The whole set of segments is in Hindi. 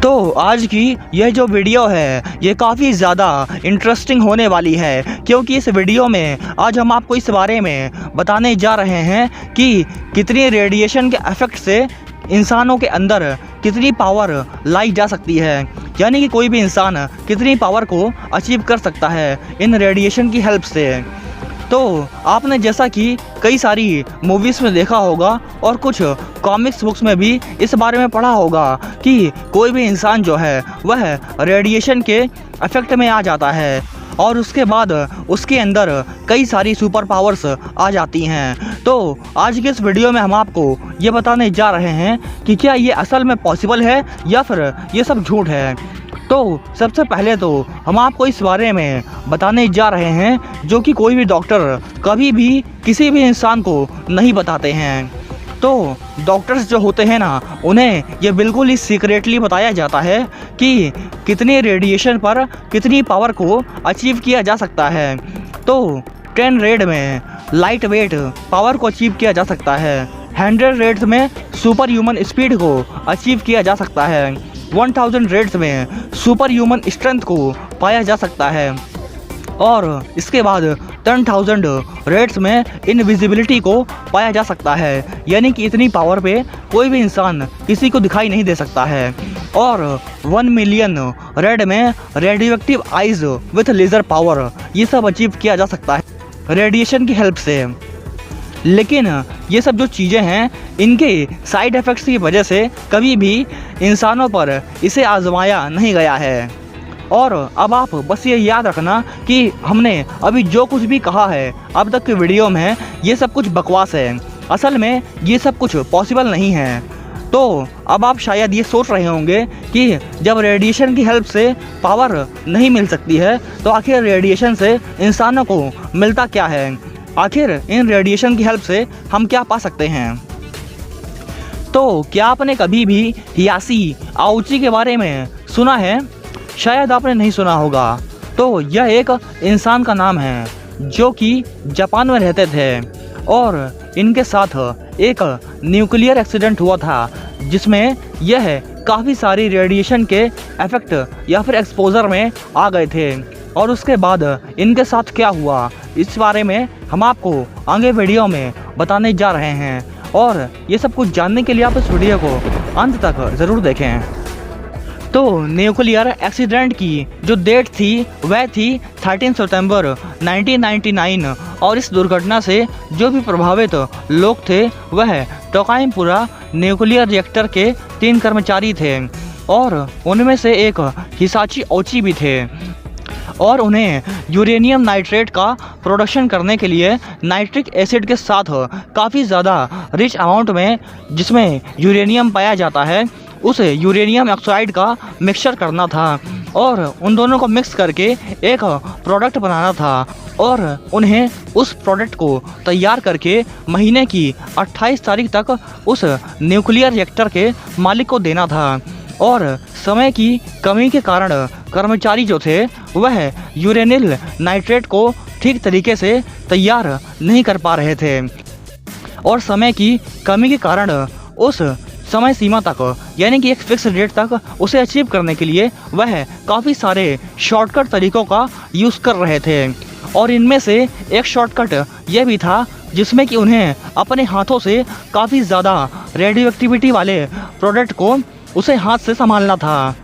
तो आज की यह जो वीडियो है ये काफ़ी ज़्यादा इंटरेस्टिंग होने वाली है, क्योंकि इस वीडियो में आज हम आपको इस बारे में बताने जा रहे हैं कि कितनी रेडिएशन के इफ़ेक्ट से इंसानों के अंदर कितनी पावर लाई जा सकती है, यानी कि कोई भी इंसान कितनी पावर को अचीव कर सकता है इन रेडिएशन की हेल्प से। तो आपने जैसा कि कई सारी मूवीज़ में देखा होगा और कुछ कॉमिक्स बुक्स में भी इस बारे में पढ़ा होगा कि कोई भी इंसान जो है वह रेडिएशन के इफ़ेक्ट में आ जाता है और उसके बाद उसके अंदर कई सारी सुपर पावर्स आ जाती हैं। तो आज के इस वीडियो में हम आपको ये बताने जा रहे हैं कि क्या ये असल में पॉसिबल है या फिर ये सब झूठ है। तो सबसे पहले तो हम आपको इस बारे में बताने जा रहे हैं जो कि कोई भी डॉक्टर कभी भी किसी भी इंसान को नहीं बताते हैं। तो डॉक्टर्स जो होते हैं ना, उन्हें ये बिल्कुल ही सीक्रेटली बताया जाता है कि कितनी रेडिएशन पर कितनी पावर को अचीव किया जा सकता है। तो 10 रेड में लाइट वेट पावर को अचीव किया जा सकता है, 100 रेड्स में सुपर ह्यूमन स्पीड को अचीव किया जा सकता है, 1000 रेड्स में सुपर ह्यूमन स्ट्रेंथ को पाया जा सकता है और इसके बाद 10,000 रेड्स में इनविजिबिलिटी को पाया जा सकता है, यानी कि इतनी पावर पे कोई भी इंसान किसी को दिखाई नहीं दे सकता है। और 1 मिलियन रेड में radioactive eyes with laser power, ये सब अचीव किया जा सकता है रेडिएशन की हेल्प से। लेकिन ये सब जो चीज़ें हैं इनके साइड इफ़ेक्ट्स की वजह से कभी भी इंसानों पर इसे आजमाया नहीं गया है। और अब आप बस ये याद रखना कि हमने अभी जो कुछ भी कहा है अब तक की वीडियो में ये सब कुछ बकवास है, असल में ये सब कुछ पॉसिबल नहीं है। तो अब आप शायद ये सोच रहे होंगे कि जब रेडिएशन की हेल्प से पावर नहीं मिल सकती है तो आखिर रेडिएशन से इंसानों को मिलता क्या है, आखिर इन रेडिएशन की हेल्प से हम क्या पा सकते हैं। तो क्या आपने कभी भी हियासी आउची के बारे में सुना है? शायद आपने नहीं सुना होगा। तो यह एक इंसान का नाम है जो कि जापान में रहते थे और इनके साथ एक न्यूक्लियर एक्सीडेंट हुआ था जिसमें यह काफ़ी सारी रेडिएशन के इफेक्ट या फिर एक्सपोजर में आ गए थे। और उसके बाद इनके साथ क्या हुआ इस बारे में हम आपको आगे वीडियो में बताने जा रहे हैं, और ये सब कुछ जानने के लिए आप इस वीडियो को अंत तक ज़रूर देखें। तो न्यूक्लियर एक्सीडेंट की जो डेट थी वह थी 13 सितंबर 1999 और इस दुर्घटना से जो भी प्रभावित लोग थे वह टोकाइपुरा न्यूक्लियर रिएक्टर के 3 कर्मचारी थे और उनमें से एक हिसाची ओची भी थे। और उन्हें यूरेनियम नाइट्रेट का प्रोडक्शन करने के लिए नाइट्रिक एसिड के साथ काफ़ी ज़्यादा रिच अमाउंट में जिसमें यूरेनियम पाया जाता है उस यूरेनियम ऑक्साइड का मिक्सचर करना था और उन दोनों को मिक्स करके एक प्रोडक्ट बनाना था और उन्हें उस प्रोडक्ट को तैयार करके महीने की 28 तारीख तक उस न्यूक्लियर रिएक्टर के मालिक को देना था। और समय की कमी के कारण कर्मचारी जो थे वह यूरेनिल नाइट्रेट को ठीक तरीके से तैयार नहीं कर पा रहे थे और समय की कमी के कारण उस समय सीमा तक यानी कि एक फिक्स डेट तक उसे अचीव करने के लिए वह काफ़ी सारे शॉर्टकट तरीक़ों का यूज़ कर रहे थे। और इनमें से एक शॉर्टकट यह भी था जिसमें कि उन्हें अपने हाथों से काफ़ी ज़्यादा रेडियो एक्टिविटी वाले प्रोडक्ट को उसे हाथ से संभालना था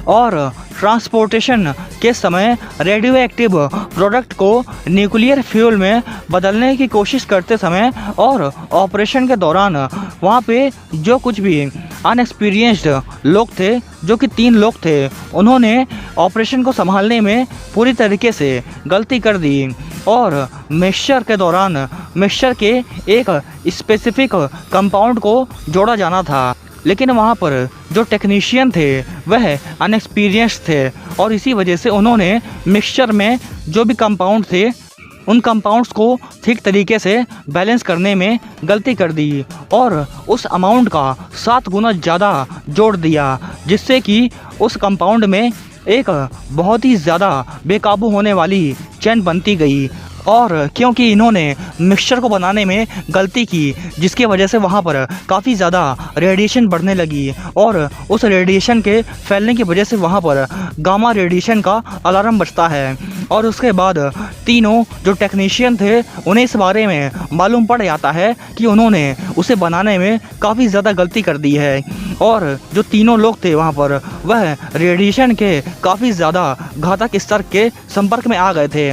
और ट्रांसपोर्टेशन के समय रेडियो एक्टिव प्रोडक्ट को न्यूक्लियर फ्यूल में बदलने की कोशिश करते समय और ऑपरेशन के दौरान वहाँ पे जो कुछ भी अनएक्सपीरियंस्ड लोग थे जो कि 3 लोग थे, उन्होंने ऑपरेशन को संभालने में पूरी तरीके से गलती कर दी और मिक्सचर के दौरान मिक्सचर के एक स्पेसिफिक कंपाउंड को जोड़ा जाना था, लेकिन वहाँ पर जो टेक्नीशियन थे वह अनएक्सपीरियंस्ड थे और इसी वजह से उन्होंने मिक्सचर में जो भी कंपाउंड थे उन कंपाउंड्स को ठीक तरीके से बैलेंस करने में गलती कर दी और उस अमाउंट का 7 गुना ज़्यादा जोड़ दिया, जिससे कि उस कंपाउंड में एक बहुत ही ज़्यादा बेकाबू होने वाली चैन बनती गई और क्योंकि इन्होंने मिक्सचर को बनाने में गलती की, जिसकी वजह से वहाँ पर काफ़ी ज़्यादा रेडिएशन बढ़ने लगी और उस रेडिएशन के फैलने की वजह से वहाँ पर गामा रेडिएशन का अलार्म बजता है। और उसके बाद तीनों जो टेक्नीशियन थे उन्हें इस बारे में मालूम पड़ जाता है कि उन्होंने उसे बनाने में काफ़ी ज़्यादा गलती कर दी है। और जो तीनों लोग थे वहाँ पर वह रेडिएशन के काफ़ी ज़्यादा घातक स्तर के संपर्क में आ गए थे।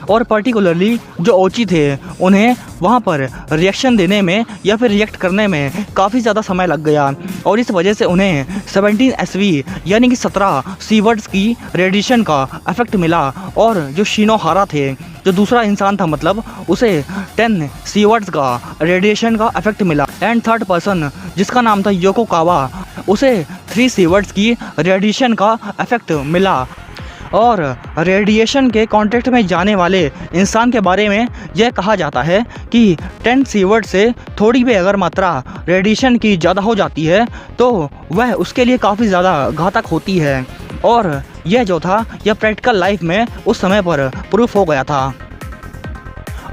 और पर्टिकुलरली जो ओची थे उन्हें वहाँ पर रिएक्शन देने में या फिर रिएक्ट करने में काफ़ी ज़्यादा समय लग गया और इस वजह से उन्हें 17 SV यानी कि 17 सीवर्ड्स की रेडिएशन का इफेक्ट मिला। और जो शिनोहारा थे, जो दूसरा इंसान था, मतलब उसे 10 सीवर्ड्स का रेडिएशन का इफेक्ट मिला। एंड थर्ड पर्सन जिसका नाम था योको कावा, उसे 3 सीवर्ड्स की रेडिएशन का इफेक्ट मिला। और रेडिएशन के कांटेक्ट में जाने वाले इंसान के बारे में यह कहा जाता है कि 10 सीवर्ड से थोड़ी भी अगर मात्रा रेडिएशन की ज़्यादा हो जाती है तो वह उसके लिए काफ़ी ज़्यादा घातक होती है। और यह जो था यह प्रैक्टिकल लाइफ में उस समय पर प्रूफ हो गया था।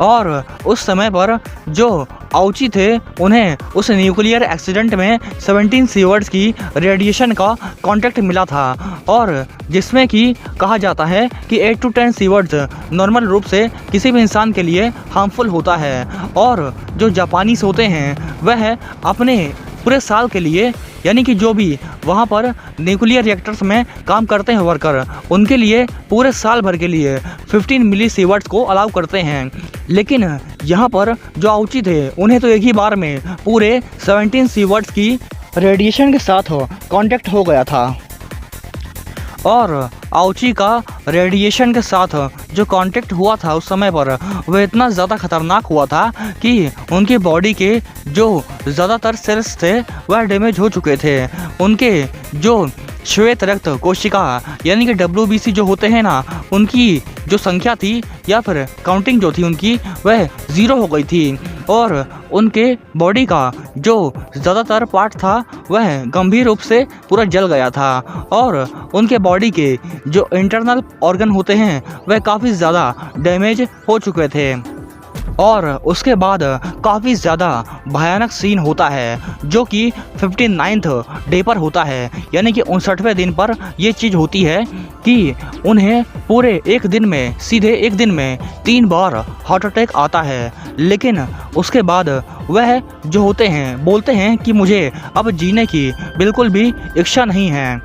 और उस समय पर जो आउची थे उन्हें उस न्यूक्लियर एक्सीडेंट में 17 सीवर्ड्स की रेडिएशन का कांटेक्ट मिला था और जिसमें कि कहा जाता है कि 8 to 10 सीवर्ड्स नॉर्मल रूप से किसी भी इंसान के लिए हार्मफुल होता है। और जो जापानीज होते हैं वह अपने पूरे साल के लिए, यानी कि जो भी वहाँ पर न्यूक्लियर रिएक्टर्स में काम करते हैं वर्कर, उनके लिए पूरे साल भर के लिए 15 मिली सीवर्ड्स को अलाउ करते हैं। लेकिन यहाँ पर जो आउची थे उन्हें तो एक ही बार में पूरे 17 सीवर्ड्स की रेडिएशन के साथ कांटेक्ट हो गया था। और आउची का रेडिएशन के साथ जो कांटेक्ट हुआ था उस समय पर वह इतना ज़्यादा खतरनाक हुआ था कि उनकी बॉडी के जो ज़्यादातर सेल्स थे वह डैमेज हो चुके थे। उनके जो श्वेत रक्त कोशिका यानी कि WBC जो होते हैं ना, उनकी जो संख्या थी या फिर काउंटिंग जो थी उनकी वह 0 हो गई थी। और उनके बॉडी का जो ज़्यादातर पार्ट था वह गंभीर रूप से पूरा जल गया था। और उनके बॉडी के जो इंटरनल ऑर्गन होते हैं वह काफ़ी ज़्यादा डैमेज हो चुके थे। और उसके बाद काफ़ी ज़्यादा भयानक सीन होता है जो कि 59th डे पर होता है, यानी कि 59वें दिन पर यह चीज़ होती है कि उन्हें पूरे एक दिन में, सीधे एक दिन में 3 बार हार्ट अटैक आता है। लेकिन उसके बाद वह जो होते हैं बोलते हैं कि मुझे अब जीने की बिल्कुल भी इच्छा नहीं है।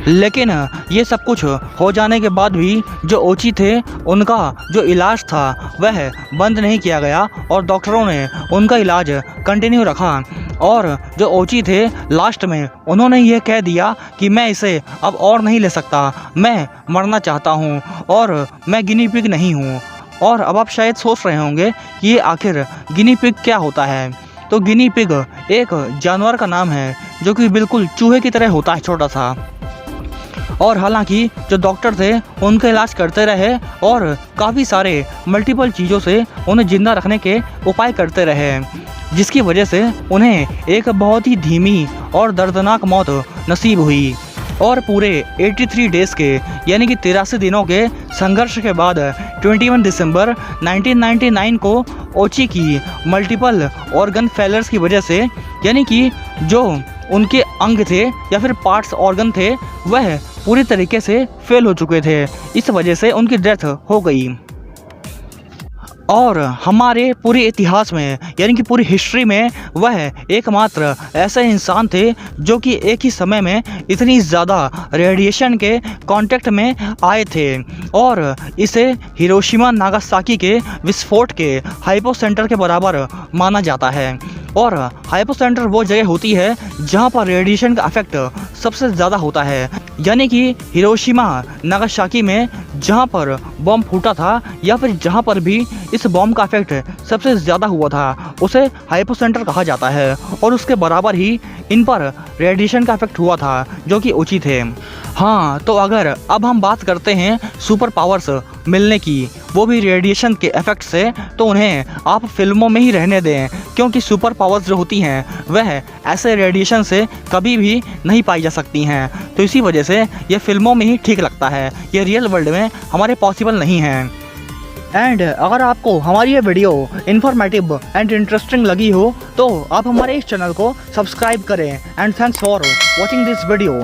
लेकिन ये सब कुछ हो जाने के बाद भी जो ओची थे उनका जो इलाज था वह बंद नहीं किया गया और डॉक्टरों ने उनका इलाज कंटिन्यू रखा। और जो ओची थे लास्ट में उन्होंने ये कह दिया कि मैं इसे अब और नहीं ले सकता, मैं मरना चाहता हूँ और मैं गिनी पिग नहीं हूँ। और अब आप शायद सोच रहे होंगे कि ये आखिर गिनी पिग क्या होता है। तो गिनी पिग एक जानवर का नाम है जो कि बिल्कुल चूहे की तरह होता है, छोटा सा। और हालांकि जो डॉक्टर थे उनका इलाज करते रहे और काफ़ी सारे मल्टीपल चीज़ों से उन्हें जिंदा रखने के उपाय करते रहे, जिसकी वजह से उन्हें एक बहुत ही धीमी और दर्दनाक मौत नसीब हुई। और पूरे 83 डेज़ के यानी कि 83 दिनों के संघर्ष के बाद 21 दिसंबर 1999 को ओची की मल्टीपल ऑर्गन फेलर्स की वजह से, यानी कि जो उनके अंग थे या फिर पार्ट्स ऑर्गन थे वह पूरी तरीके से फेल हो चुके थे, इस वजह से उनकी डेथ हो गई। और हमारे पूरे इतिहास में यानी कि पूरी हिस्ट्री में वह एकमात्र ऐसे इंसान थे जो कि एक ही समय में इतनी ज़्यादा रेडिएशन के कांटेक्ट में आए थे। और इसे हिरोशिमा नागासाकी के विस्फोट के हाइपो सेंटर के बराबर माना जाता है। और हाइपो सेंटर वो जगह होती है जहाँ पर रेडिएशन का इफेक्ट सबसे ज़्यादा होता है, यानी कि हिरोशिमा नागासाकी में जहाँ पर बम फूटा था या फिर जहाँ पर भी इस बम का इफेक्ट सबसे ज़्यादा हुआ था उसे हाइपो सेंटर कहा जाता है। और उसके बराबर ही इन पर रेडिएशन का इफेक्ट हुआ था जो कि ओची थे। हाँ, तो अगर अब हम बात करते हैं सुपर पावर्स मिलने की, वो भी रेडिएशन के इफेक्ट से, तो उन्हें आप फिल्मों में ही रहने दें, क्योंकि सुपर पावर्स जो होती हैं वह ऐसे रेडिएशन से कभी भी नहीं पाई जा सकती हैं। तो इसी वजह से ये फिल्मों में ही ठीक लगता है, ये रियल वर्ल्ड में हमारे पॉसिबल नहीं है। एंड अगर आपको हमारी ये वीडियो इन्फॉर्मेटिव एंड इंटरेस्टिंग लगी हो तो आप हमारे इस चैनल को सब्सक्राइब करें and thanks for watching this video.